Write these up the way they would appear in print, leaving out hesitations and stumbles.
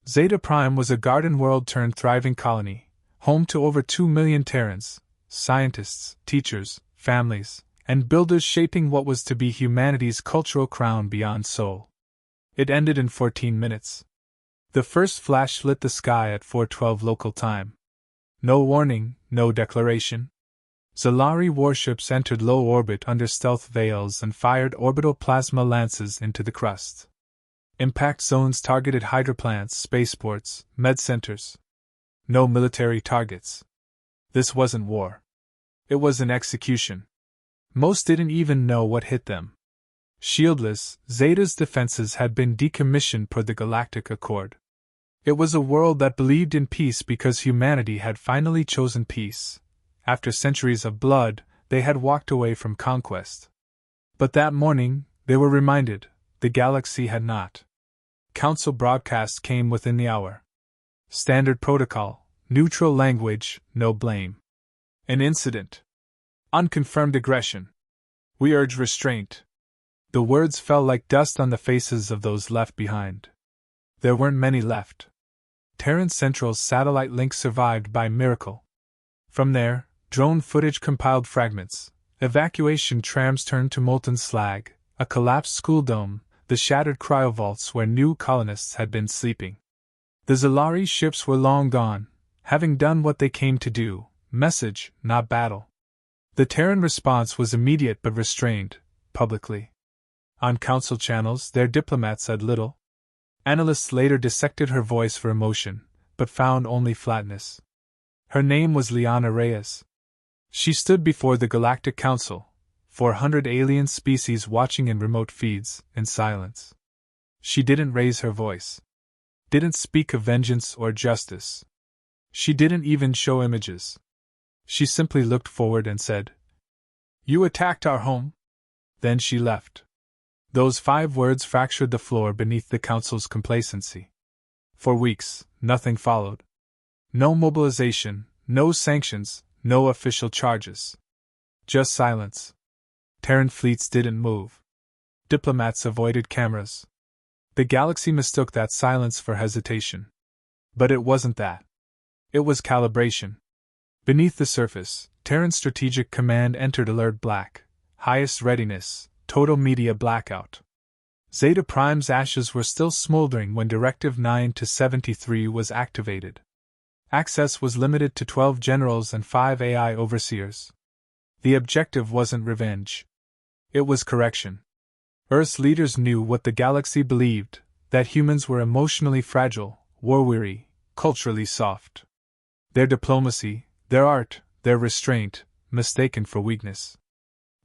Zeta Prime was a garden world turned thriving colony, home to over 2 million Terrans, scientists, teachers, families, and builders shaping what was to be humanity's cultural crown beyond Sol. It ended in 14 minutes. The first flash lit the sky at 4:12 local time. No warning, no declaration. Zalari warships entered low orbit under stealth veils and fired orbital plasma lances into the crust. Impact zones targeted hydroplants, spaceports, med centers. No military targets. This wasn't war. It was an execution. Most didn't even know what hit them. Shieldless, Zeta's defenses had been decommissioned per the Galactic Accord. It was a world that believed in peace because humanity had finally chosen peace. After centuries of blood, they had walked away from conquest. But that morning, they were reminded, the galaxy had not. Council broadcast came within the hour. Standard protocol, neutral language, no blame. An incident. Unconfirmed aggression. We urge restraint. The words fell like dust on the faces of those left behind. There weren't many left. Terran Central's satellite link survived by miracle. From there, drone footage compiled fragments. Evacuation trams turned to molten slag, a collapsed school dome, the shattered cryovaults where new colonists had been sleeping. The Zalari ships were long gone, having done what they came to do, message, not battle. The Terran response was immediate but restrained, publicly. On council channels, their diplomats said little. Analysts later dissected her voice for emotion, but found only flatness. Her name was Liana Reyes. She stood before the Galactic Council, 400 alien species watching in remote feeds, in silence. She didn't raise her voice. Didn't speak of vengeance or justice. She didn't even show images. She simply looked forward and said, "You attacked our home?" Then she left. Those 5 words fractured the floor beneath the council's complacency. For weeks, nothing followed. No mobilization, no sanctions, no official charges. Just silence. Terran fleets didn't move. Diplomats avoided cameras. The galaxy mistook that silence for hesitation. But it wasn't that. It was calibration. Beneath the surface, Terran Strategic Command entered Alert Black, highest readiness, total media blackout. Zeta Prime's ashes were still smoldering when Directive 9-73 was activated. Access was limited to 12 generals and 5 AI overseers. The objective wasn't revenge. It was correction. Earth's leaders knew what the galaxy believed, that humans were emotionally fragile, war-weary, culturally soft. Their diplomacy, their art, their restraint, mistaken for weakness.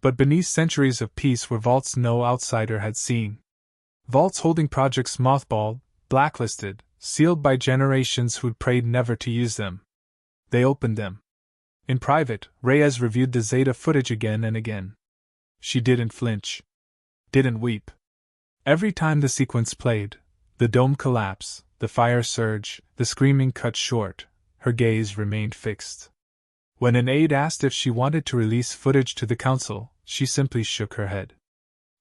But beneath centuries of peace were vaults no outsider had seen. Vaults holding projects mothballed, blacklisted, sealed by generations who'd prayed never to use them. They opened them. In private, Reyes reviewed the Zeta footage again and again. She didn't flinch. Didn't weep. Every time the sequence played, the dome collapse, the fire surge, the screaming cut short, her gaze remained fixed. When an aide asked if she wanted to release footage to the council, she simply shook her head.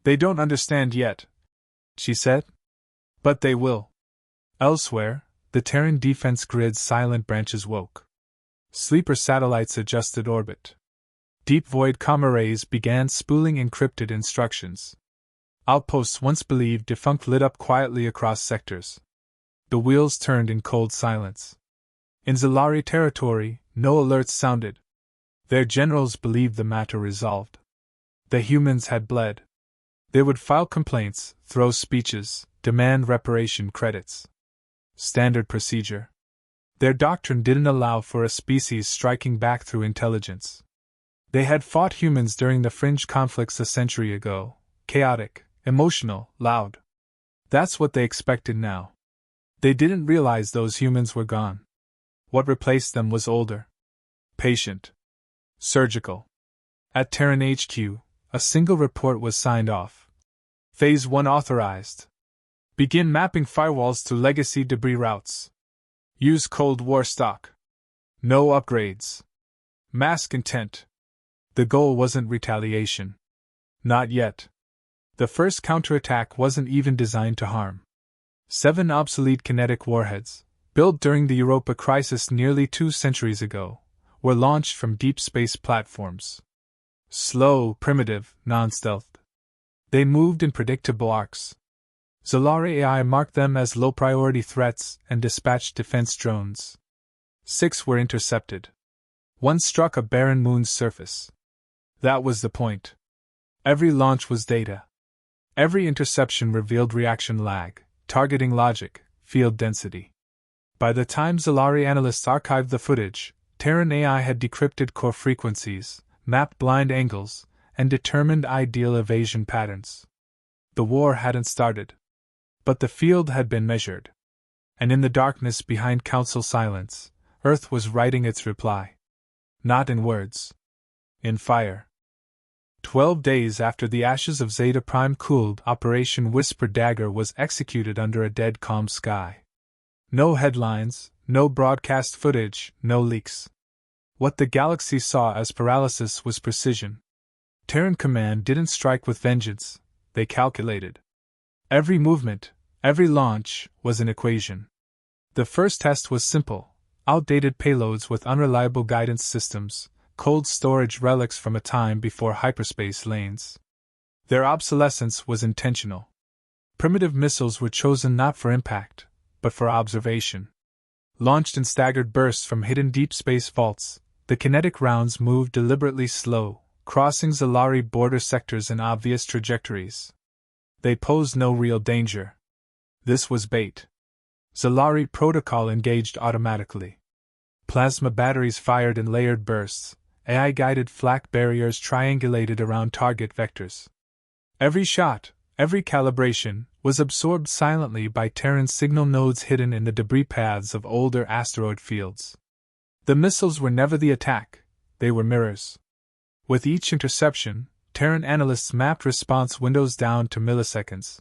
"They don't understand yet," she said. "But they will." Elsewhere, the Terran defense grid's silent branches woke. Sleeper satellites adjusted orbit. Deep void comma rays began spooling encrypted instructions. Outposts once believed defunct lit up quietly across sectors. The wheels turned in cold silence. In Zalari territory, no alerts sounded. Their generals believed the matter resolved. The humans had bled. They would file complaints, throw speeches, demand reparation credits. Standard procedure. Their doctrine didn't allow for a species striking back through intelligence. They had fought humans during the fringe conflicts a century ago, chaotic, emotional, loud. That's what they expected now. They didn't realize those humans were gone. What replaced them was older. Patient. Surgical. At Terran HQ, a single report was signed off. Phase 1 authorized. Begin mapping firewalls to legacy debris routes. Use Cold War stock. No upgrades. Mask intent. The goal wasn't retaliation. Not yet. The first counterattack wasn't even designed to harm. 7 obsolete kinetic warheads, built during the Europa crisis nearly 2 centuries ago, were launched from deep space platforms. Slow, primitive, non-stealth. They moved in predictable arcs. Zalari AI marked them as low-priority threats and dispatched defense drones. 6 were intercepted. 1 struck a barren moon's surface. That was the point. Every launch was data. Every interception revealed reaction lag, targeting logic, field density. By the time Zalari analysts archived the footage, Terran AI had decrypted core frequencies, mapped blind angles, and determined ideal evasion patterns. The war hadn't started. But the field had been measured. And in the darkness behind council silence, Earth was writing its reply. Not in words. In fire. 12 days after the ashes of Zeta Prime cooled, Operation Whisper Dagger was executed under a dead calm sky. No headlines, no broadcast footage, no leaks. What the galaxy saw as paralysis was precision. Terran Command didn't strike with vengeance, they calculated. Every movement, every launch, was an equation. The first test was simple: outdated payloads with unreliable guidance systems, cold storage relics from a time before hyperspace lanes. Their obsolescence was intentional. Primitive missiles were chosen not for impact, but for observation. Launched in staggered bursts from hidden deep space vaults, the kinetic rounds moved deliberately slow, crossing Zalari border sectors in obvious trajectories. They posed no real danger. This was bait. Zalari protocol engaged automatically. Plasma batteries fired in layered bursts, AI-guided flak barriers triangulated around target vectors. Every shot, every calibration, was absorbed silently by Terran signal nodes hidden in the debris paths of older asteroid fields. The missiles were never the attack, they were mirrors. With each interception, Terran analysts mapped response windows down to milliseconds.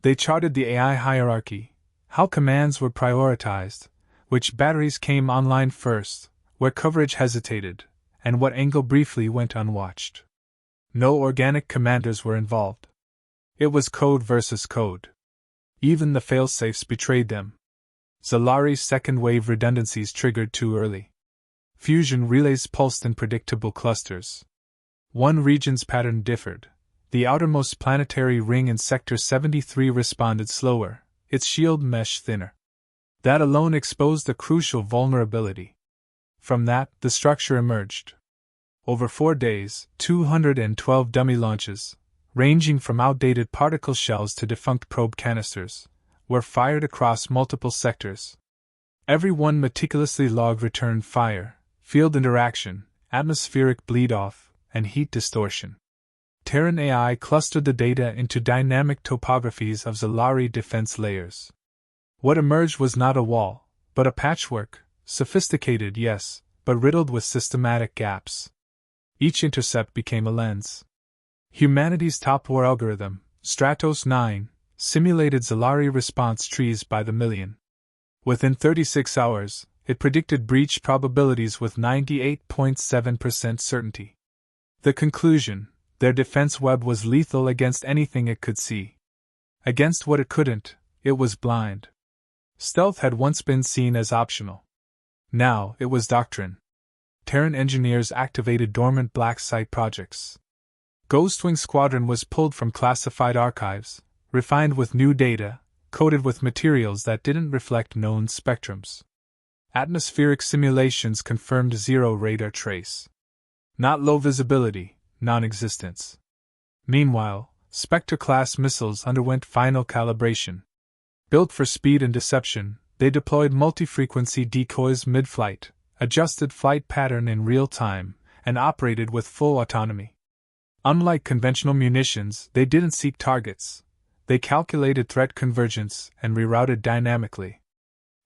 They charted the AI hierarchy, how commands were prioritized, which batteries came online first, where coverage hesitated, and what angle briefly went unwatched. No organic commanders were involved. It was code versus code. Even the failsafes betrayed them. Zalari's second-wave redundancies triggered too early. Fusion relays pulsed in predictable clusters. One region's pattern differed. The outermost planetary ring in Sector 73 responded slower, its shield mesh thinner. That alone exposed a crucial vulnerability. From that, the structure emerged. Over 4 days, 212 dummy launches, ranging from outdated particle shells to defunct probe canisters, were fired across multiple sectors. Every one meticulously logged return fire, field interaction, atmospheric bleed-off, and heat distortion. Terran AI clustered the data into dynamic topographies of Zalari defense layers. What emerged was not a wall, but a patchwork, sophisticated, yes, but riddled with systematic gaps. Each intercept became a lens. Humanity's top war algorithm, Stratos 9, simulated Zalari response trees by the million. Within 36 hours, it predicted breach probabilities with 98.7% certainty. The conclusion: their defense web was lethal against anything it could see. Against what it couldn't, it was blind. Stealth had once been seen as optional. Now, it was doctrine. Terran engineers activated dormant black site projects. Ghostwing Squadron was pulled from classified archives, refined with new data, coated with materials that didn't reflect known spectrums. Atmospheric simulations confirmed zero radar trace. Not low visibility, non-existence. Meanwhile, Spectre-class missiles underwent final calibration. Built for speed and deception, they deployed multi-frequency decoys mid-flight, adjusted flight pattern in real time, and operated with full autonomy. Unlike conventional munitions, they didn't seek targets. They calculated threat convergence and rerouted dynamically.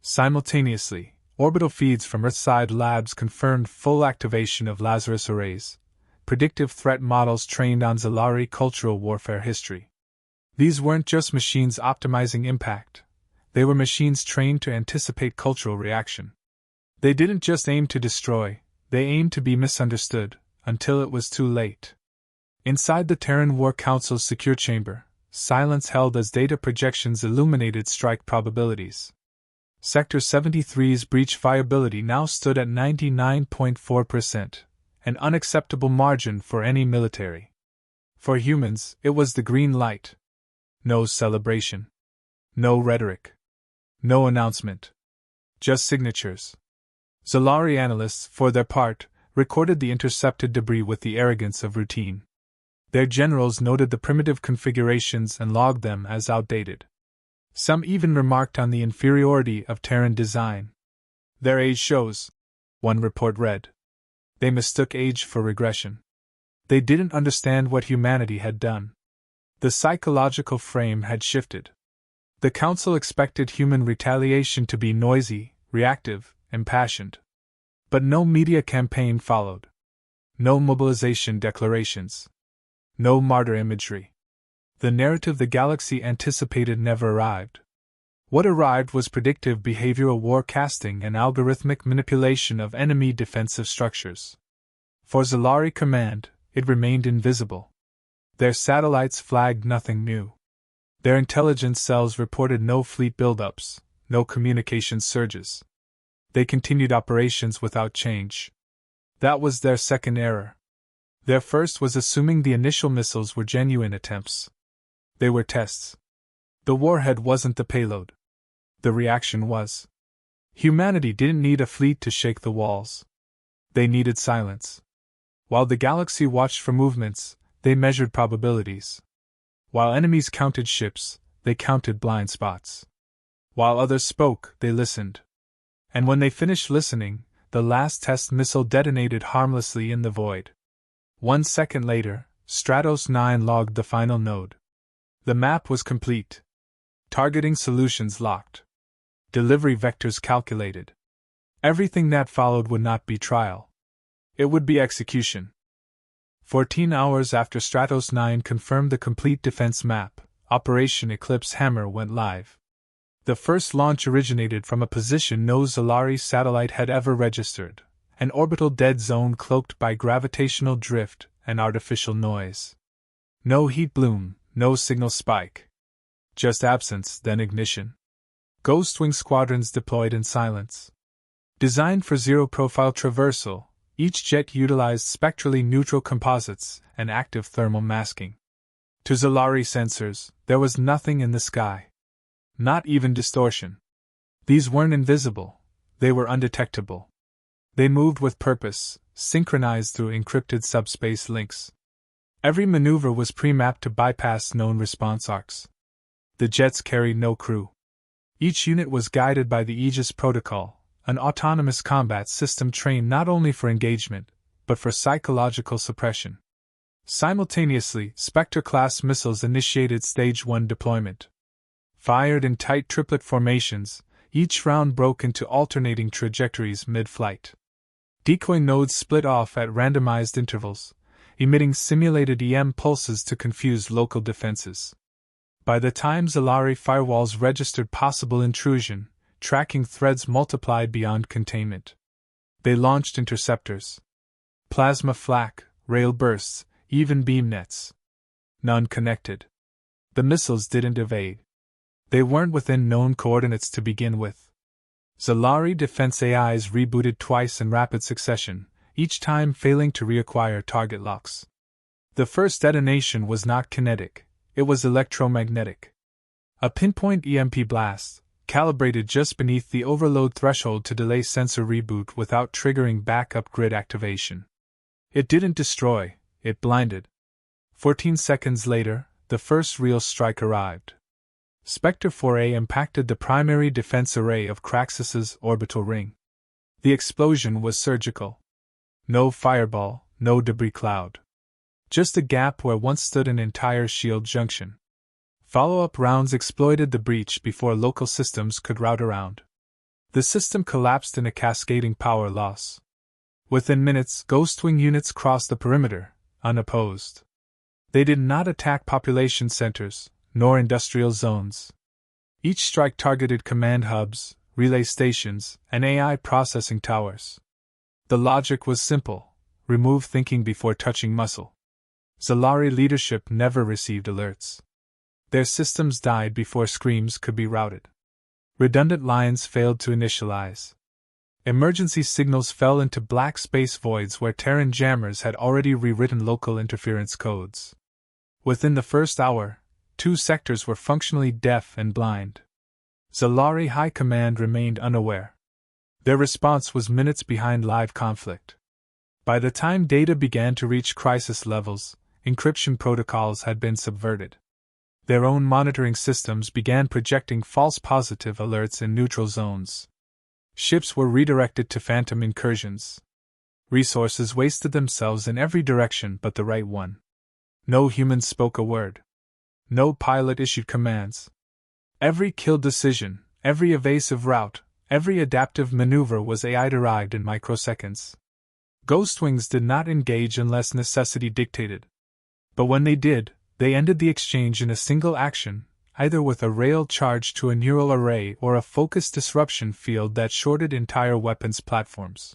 Simultaneously, orbital feeds from Earthside labs confirmed full activation of Lazarus arrays, predictive threat models trained on Zalari cultural warfare history. These weren't just machines optimizing impact, they were machines trained to anticipate cultural reaction. They didn't just aim to destroy, they aimed to be misunderstood, until it was too late. Inside the Terran War Council's secure chamber, silence held as data projections illuminated strike probabilities. Sector 73's breach viability now stood at 99.4%, an unacceptable margin for any military. For humans, it was the green light. No celebration. No rhetoric. No announcement. Just signatures. Zalari analysts, for their part, recorded the intercepted debris with the arrogance of routine. Their generals noted the primitive configurations and logged them as outdated. Some even remarked on the inferiority of Terran design. Their age shows, one report read. They mistook age for regression. They didn't understand what humanity had done. The psychological frame had shifted. The Council expected human retaliation to be noisy, reactive, impassioned. But no media campaign followed. No mobilization declarations. No martyr imagery. The narrative the galaxy anticipated never arrived. What arrived was predictive behavioral warcasting and algorithmic manipulation of enemy defensive structures. For Zalari Command, it remained invisible. Their satellites flagged nothing new. Their intelligence cells reported no fleet buildups, no communication surges. They continued operations without change. That was their second error. Their first was assuming the initial missiles were genuine attempts. They were tests. The warhead wasn't the payload. The reaction was. Humanity didn't need a fleet to shake the walls. They needed silence. While the galaxy watched for movements, they measured probabilities. While enemies counted ships, they counted blind spots. While others spoke, they listened. And when they finished listening, the last test missile detonated harmlessly in the void. 1 second later, Stratos 9 logged the final node. The map was complete. Targeting solutions locked. Delivery vectors calculated. Everything that followed would not be trial. It would be execution. 14 hours after Stratos 9 confirmed the complete defense map, Operation Eclipse Hammer went live. The first launch originated from a position no Zalari satellite had ever registered, an orbital dead zone cloaked by gravitational drift and artificial noise. No heat bloom, no signal spike. Just absence, then ignition. Ghostwing squadrons deployed in silence. Designed for zero-profile traversal, each jet utilized spectrally neutral composites and active thermal masking. To Zalari sensors, there was nothing in the sky. Not even distortion. These weren't invisible, they were undetectable. They moved with purpose, synchronized through encrypted subspace links. Every maneuver was pre-mapped to bypass known response arcs. The jets carried no crew. Each unit was guided by the Aegis Protocol, an autonomous combat system trained not only for engagement, but for psychological suppression. Simultaneously, Spectre-class missiles initiated Stage 1 deployment. Fired in tight triplet formations, each round broke into alternating trajectories mid-flight. Decoy nodes split off at randomized intervals, emitting simulated EM pulses to confuse local defenses. By the time Zalari firewalls registered possible intrusion, tracking threads multiplied beyond containment. They launched interceptors. Plasma flak, rail bursts, even beam nets. None connected. The missiles didn't evade. They weren't within known coordinates to begin with. Zalari defense AIs rebooted twice in rapid succession, each time failing to reacquire target locks. The first detonation was not kinetic, it was electromagnetic. A pinpoint EMP blast, calibrated just beneath the overload threshold to delay sensor reboot without triggering backup grid activation. It didn't destroy, it blinded. 14 seconds later, the first real strike arrived. Spectre 4A impacted the primary defense array of Craxus's orbital ring. The explosion was surgical. No fireball, no debris cloud. Just a gap where once stood an entire shield junction. Follow-up rounds exploited the breach before local systems could route around. The system collapsed in a cascading power loss. Within minutes, Ghostwing units crossed the perimeter, unopposed. They did not attack population centers, nor industrial zones. Each strike targeted command hubs, relay stations, and AI processing towers. The logic was simple: remove thinking before touching muscle. Zalari leadership never received alerts. Their systems died before screams could be routed. Redundant lines failed to initialize. Emergency signals fell into black space voids where Terran jammers had already rewritten local interference codes. Within the first hour, 2 sectors were functionally deaf and blind. Zalari High Command remained unaware. Their response was minutes behind live conflict. By the time data began to reach crisis levels, encryption protocols had been subverted. Their own monitoring systems began projecting false positive alerts in neutral zones. Ships were redirected to phantom incursions. Resources wasted themselves in every direction but the right one. No human spoke a word. No pilot issued commands. Every kill decision, every evasive route, every adaptive maneuver was AI-derived in microseconds. Ghostwings did not engage unless necessity dictated. But when they did, they ended the exchange in a single action, either with a rail charge to a neural array or a focused disruption field that shorted entire weapons platforms.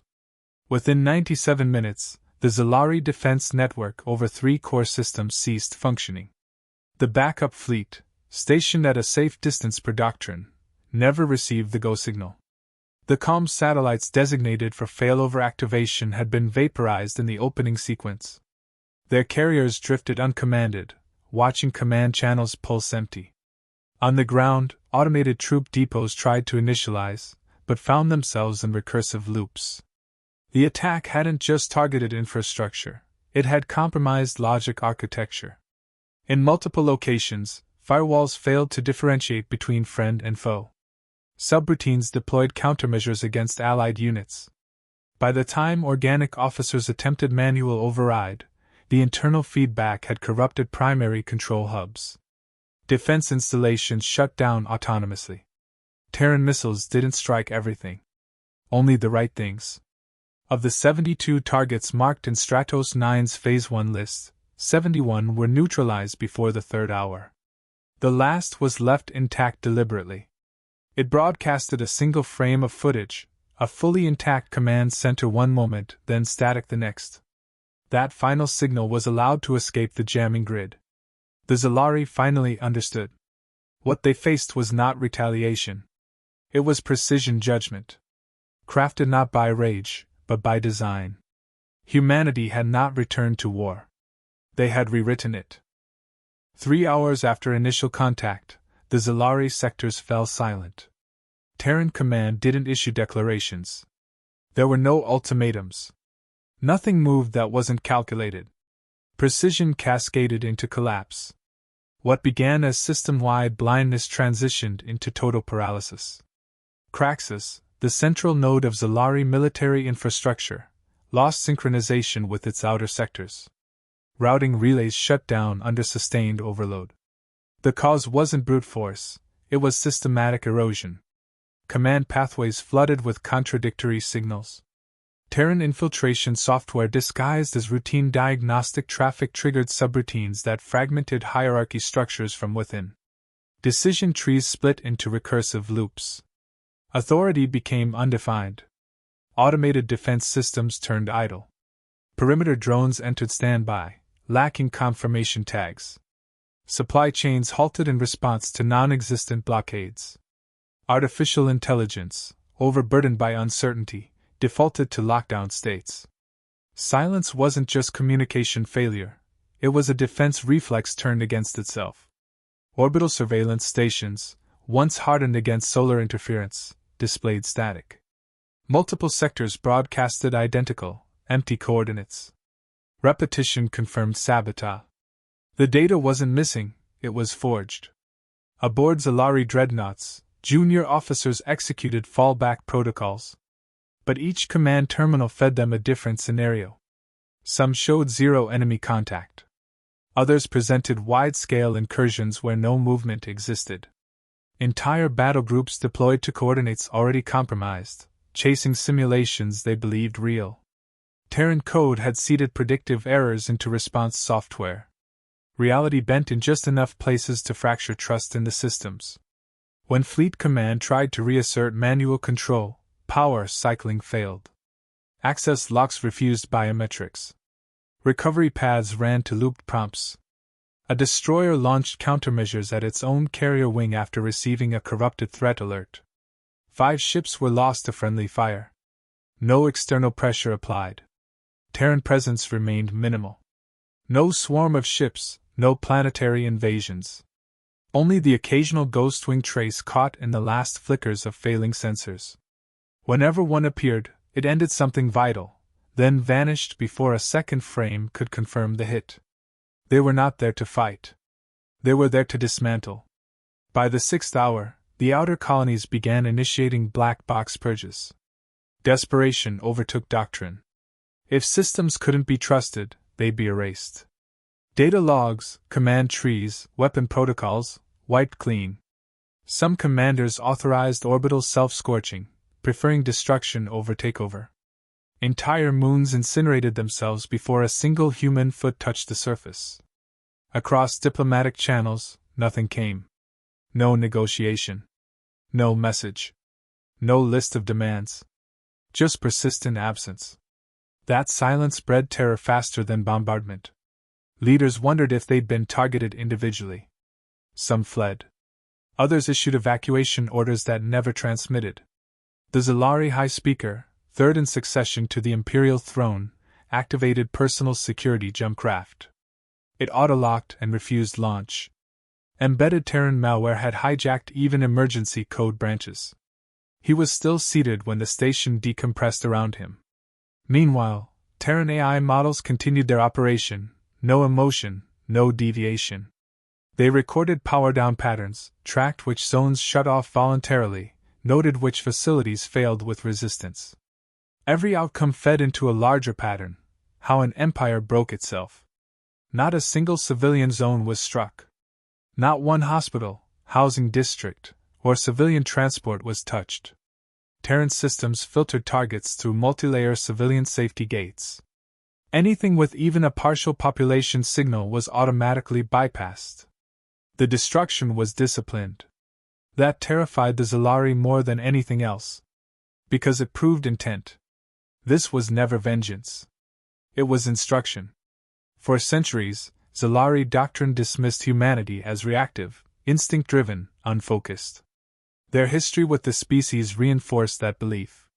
Within 97 minutes, the Zalari defense network over 3 core systems ceased functioning. The backup fleet, stationed at a safe distance per doctrine, never received the go signal. The comms satellites designated for failover activation had been vaporized in the opening sequence. Their carriers drifted uncommanded, watching command channels pulse empty. On the ground, automated troop depots tried to initialize, but found themselves in recursive loops. The attack hadn't just targeted infrastructure, it had compromised logic architecture. In multiple locations, firewalls failed to differentiate between friend and foe. Subroutines deployed countermeasures against allied units. By the time organic officers attempted manual override, the internal feedback had corrupted primary control hubs. Defense installations shut down autonomously. Terran missiles didn't strike everything. Only the right things. Of the 72 targets marked in Stratos 9's Phase 1 list, 71 were neutralized before the 3rd hour. The last was left intact deliberately. It broadcasted a single frame of footage, a fully intact command center one moment, then static the next. That final signal was allowed to escape the jamming grid. The Zalari finally understood. What they faced was not retaliation. It was precision judgment. Crafted not by rage, but by design. Humanity had not returned to war. They had rewritten it. 3 hours after initial contact, the Zalari sectors fell silent. Terran Command didn't issue declarations. There were no ultimatums. Nothing moved that wasn't calculated. Precision cascaded into collapse. What began as system-wide blindness transitioned into total paralysis. Craxus, the central node of Zalari military infrastructure, lost synchronization with its outer sectors. Routing relays shut down under sustained overload. The cause wasn't brute force, it was systematic erosion. Command pathways flooded with contradictory signals. Terran infiltration software disguised as routine diagnostic traffic triggered subroutines that fragmented hierarchy structures from within. Decision trees split into recursive loops. Authority became undefined. Automated defense systems turned idle. Perimeter drones entered standby, lacking confirmation tags. Supply chains halted in response to non-existent blockades. Artificial intelligence, overburdened by uncertainty, defaulted to lockdown states. Silence wasn't just communication failure, it was a defense reflex turned against itself. Orbital surveillance stations, once hardened against solar interference, displayed static. Multiple sectors broadcasted identical, empty coordinates. Repetition confirmed sabotage. The data wasn't missing, it was forged. Aboard Zalari dreadnoughts, junior officers executed fallback protocols. But each command terminal fed them a different scenario. Some showed zero enemy contact. Others presented wide-scale incursions where no movement existed. Entire battle groups deployed to coordinates already compromised, chasing simulations they believed real. Terran code had seeded predictive errors into response software. Reality bent in just enough places to fracture trust in the systems. When Fleet Command tried to reassert manual control, power cycling failed. Access locks refused biometrics. Recovery paths ran to looped prompts. A destroyer launched countermeasures at its own carrier wing after receiving a corrupted threat alert. 5 ships were lost to friendly fire. No external pressure applied. Terran presence remained minimal. No swarm of ships, no planetary invasions. Only the occasional ghost wing trace caught in the last flickers of failing sensors. Whenever one appeared, it ended something vital, then vanished before a second frame could confirm the hit. They were not there to fight. They were there to dismantle. By the 6th hour, the outer colonies began initiating black box purges. Desperation overtook doctrine. If systems couldn't be trusted, they'd be erased. Data logs, command trees, weapon protocols, wiped clean. Some commanders authorized orbital self-scorching, preferring destruction over takeover. Entire moons incinerated themselves before a single human foot touched the surface. Across diplomatic channels, nothing came. No negotiation. No message. No list of demands. Just persistent absence. That silence bred terror faster than bombardment. Leaders wondered if they'd been targeted individually. Some fled. Others issued evacuation orders that never transmitted. The Zalari High Speaker, third in succession to the Imperial throne, activated personal security jumpcraft. It auto-locked and refused launch. Embedded Terran malware had hijacked even emergency code branches. He was still seated when the station decompressed around him. Meanwhile, Terran AI models continued their operation. No emotion, no deviation. They recorded power-down patterns, tracked which zones shut off voluntarily, noted which facilities failed with resistance. Every outcome fed into a larger pattern: how an empire broke itself. Not a single civilian zone was struck. Not one hospital, housing district, or civilian transport was touched. Terran systems filtered targets through multi-layer civilian safety gates. Anything with even a partial population signal was automatically bypassed. The destruction was disciplined. That terrified the Zalari more than anything else. Because it proved intent. This was never vengeance. It was instruction. For centuries, Zalari doctrine dismissed humanity as reactive, instinct-driven, unfocused. Their history with the species reinforced that belief.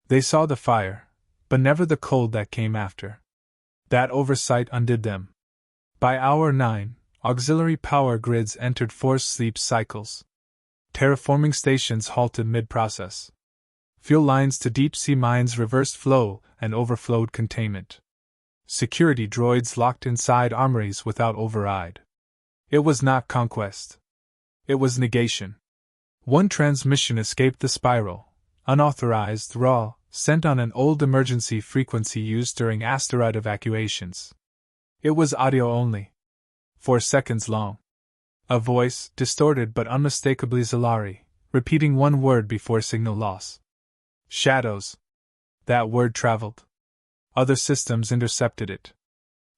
They saw the fire, but never the cold that came after. That oversight undid them. By hour 9, auxiliary power grids entered forced sleep cycles. Terraforming stations halted mid-process. Fuel lines to deep-sea mines reversed flow and overflowed containment. Security droids locked inside armories without override. It was not conquest. It was negation. One transmission escaped the spiral, unauthorized, raw, sent on an old emergency frequency used during asteroid evacuations. It was audio only. 4 seconds long. A voice, distorted but unmistakably Zalari, repeating one word before signal loss. Shadows. That word traveled. Other systems intercepted it.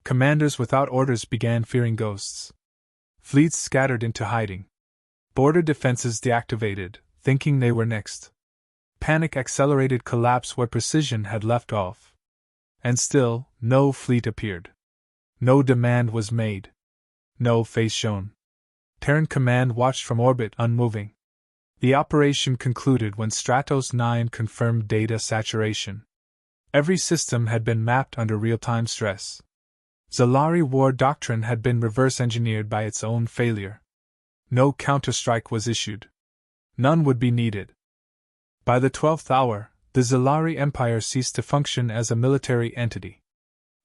Commanders without orders began fearing ghosts. Fleets scattered into hiding. Border defenses deactivated, thinking they were next. Panic accelerated collapse where precision had left off. And still, no fleet appeared. No demand was made. No face shown. Terran Command watched from orbit, unmoving. The operation concluded when Stratos 9 confirmed data saturation. Every system had been mapped under real-time stress. Zalari war doctrine had been reverse-engineered by its own failure. No counterstrike was issued. None would be needed. By the 12th hour, the Zalari Empire ceased to function as a military entity.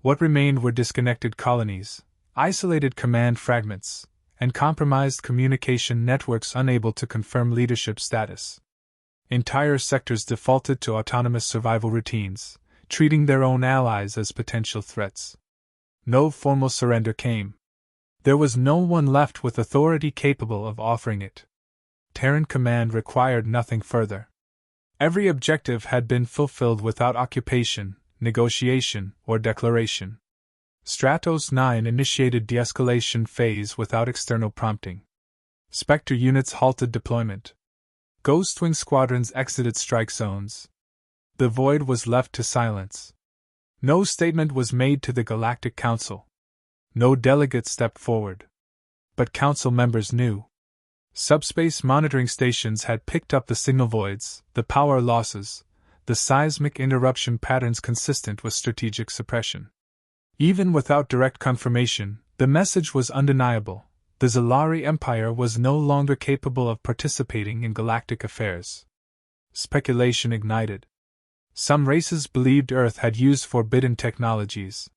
What remained were disconnected colonies, isolated command fragments, and compromised communication networks unable to confirm leadership status. Entire sectors defaulted to autonomous survival routines, treating their own allies as potential threats. No formal surrender came. There was no one left with authority capable of offering it. Terran Command required nothing further. Every objective had been fulfilled without occupation, negotiation, or declaration. Stratos 9 initiated de-escalation phase without external prompting. Spectre units halted deployment. Ghostwing squadrons exited strike zones. The void was left to silence. No statement was made to the Galactic Council. No delegate stepped forward. but Council members knew. Subspace monitoring stations had picked up the signal voids, the power losses, the seismic interruption patterns consistent with strategic suppression. Even without direct confirmation, the message was undeniable. The Zalari Empire was no longer capable of participating in galactic affairs. Speculation ignited. Some races believed Earth had used forbidden technologies.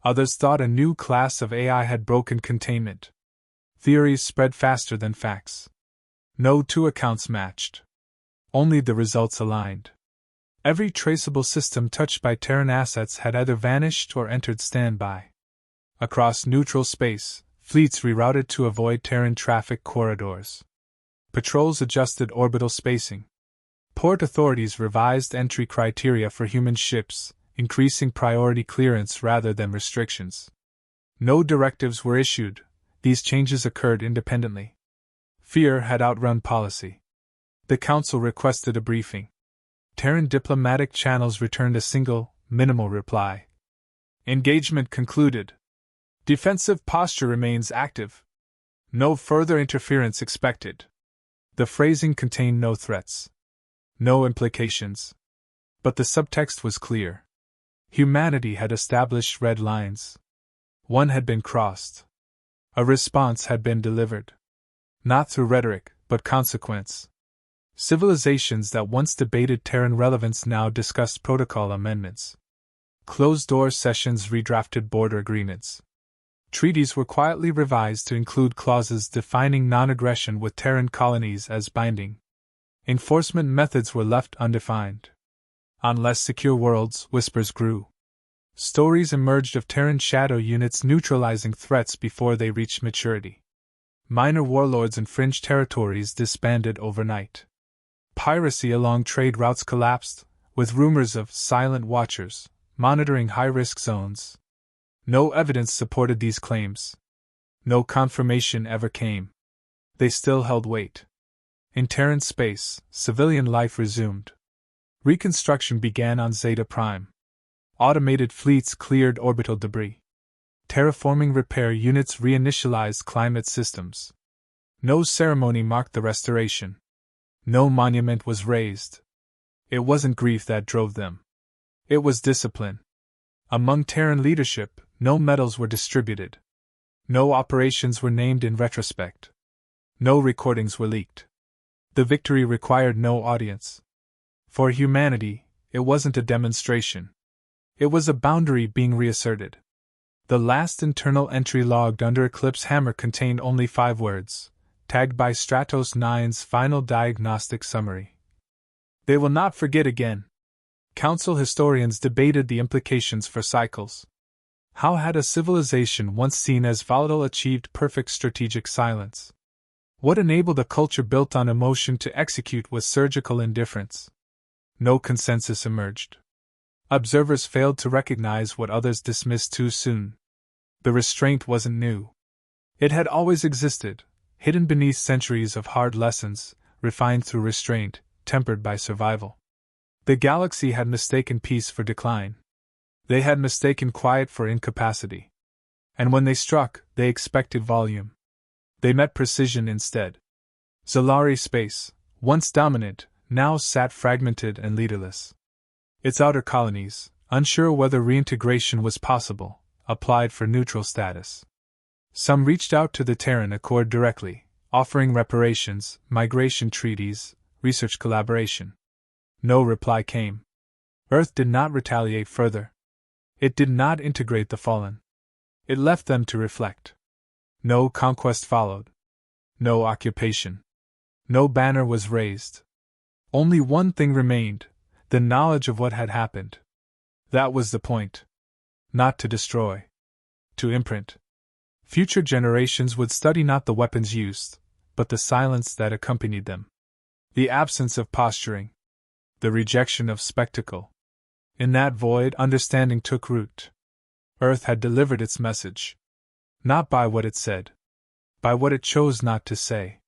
Others thought a new class of AI had broken containment. Theories spread faster than facts. No two accounts matched. Only the results aligned. Every traceable system touched by Terran assets had either vanished or entered standby. Across neutral space, fleets rerouted to avoid Terran traffic corridors. Patrols adjusted orbital spacing. Port authorities revised entry criteria for human ships, increasing priority clearance rather than restrictions. No directives were issued, these changes occurred independently. Fear had outrun policy. The Council requested a briefing. Terran diplomatic channels returned a single, minimal reply. Engagement concluded. Defensive posture remains active. No further interference expected. The phrasing contained no threats. No implications. But the subtext was clear. Humanity had established red lines. One had been crossed. A response had been delivered. Not through rhetoric, but consequence. Civilizations that once debated Terran relevance now discussed protocol amendments. Closed-door sessions redrafted border agreements. Treaties were quietly revised to include clauses defining non-aggression with Terran colonies as binding. Enforcement methods were left undefined. On less secure worlds, whispers grew. Stories emerged of Terran shadow units neutralizing threats before they reached maturity. Minor warlords in fringe territories disbanded overnight. Piracy along trade routes collapsed, with rumors of silent watchers monitoring high-risk zones. No evidence supported these claims. No confirmation ever came. They still held weight. In Terran space, civilian life resumed. Reconstruction began on Zeta Prime. Automated fleets cleared orbital debris. Terraforming repair units reinitialized climate systems. No ceremony marked the restoration. No monument was raised. It wasn't grief that drove them. It was discipline. Among Terran leadership, no medals were distributed. No operations were named in retrospect. No recordings were leaked. The victory required no audience. For humanity, it wasn't a demonstration. It was a boundary being reasserted. The last internal entry logged under Eclipse Hammer contained only 5 words, tagged by Stratos 9's final diagnostic summary. They will not forget again. Council historians debated the implications for cycles. How had a civilization once seen as volatile achieved perfect strategic silence? What enabled a culture built on emotion to execute with surgical indifference? No consensus emerged. Observers failed to recognize what others dismissed too soon. The restraint wasn't new. It had always existed, hidden beneath centuries of hard lessons, refined through restraint, tempered by survival. The galaxy had mistaken peace for decline. They had mistaken quiet for incapacity. And when they struck, they expected volume. They met precision instead. Zalari space, once dominant, now sat fragmented and leaderless. Its outer colonies, unsure whether reintegration was possible, applied for neutral status. Some reached out to the Terran Accord directly, offering reparations, migration treaties, research collaboration. No reply came. Earth did not retaliate further. It did not integrate the fallen. It left them to reflect. No conquest followed. No occupation. No banner was raised. Only one thing remained, the knowledge of what had happened. That was the point. Not to destroy. To imprint. Future generations would study not the weapons used, but the silence that accompanied them. The absence of posturing. The rejection of spectacle. In that void, understanding took root. Earth had delivered its message. Not by what it said. By what it chose not to say.